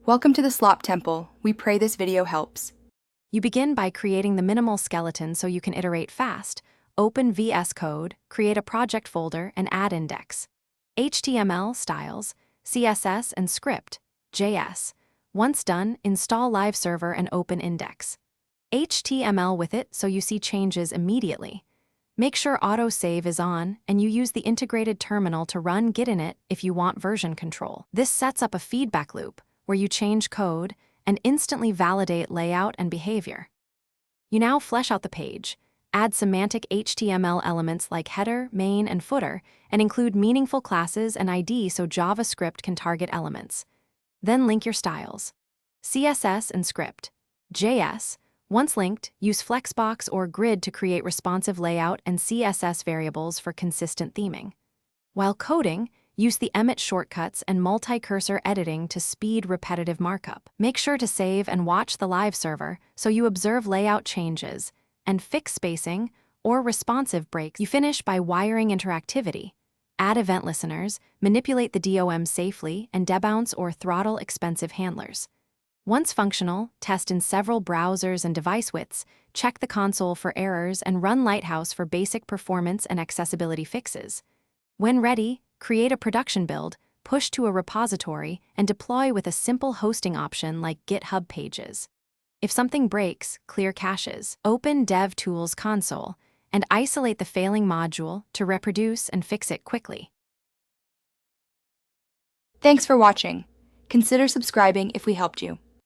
Welcome to the Slop Temple. We pray this video helps. You begin by creating the minimal skeleton so you can iterate fast. Open VS Code, create a project folder, and add index. HTML, styles, CSS, and script, JS. Once done, install Live Server and open index. HTML with it so you see changes immediately. Make sure autosave is on, and you use the integrated terminal to run Git init if you want version control. This sets up a feedback loop where you change code and instantly validate layout and behavior. You now flesh out the page, add semantic HTML elements like header, main, and footer, and include meaningful classes and ID so JavaScript can target elements. Then link your styles. CSS and script. JS. Once linked, use Flexbox or Grid to create responsive layout and CSS variables for consistent theming. While coding, use the Emmet shortcuts and multi-cursor editing to speed repetitive markup. Make sure to save and watch the live server so you observe layout changes and fix spacing or responsive breaks. You finish by wiring interactivity. Add event listeners, manipulate the DOM safely, and debounce or throttle expensive handlers. Once functional, test in several browsers and device widths, check the console for errors, and run Lighthouse for basic performance and accessibility fixes. When ready, create a production build, push to a repository, and deploy with a simple hosting option like GitHub Pages. If something breaks, clear caches. Open DevTools console and isolate the failing module to reproduce and fix it quickly. Thanks for watching. Consider subscribing if we helped you.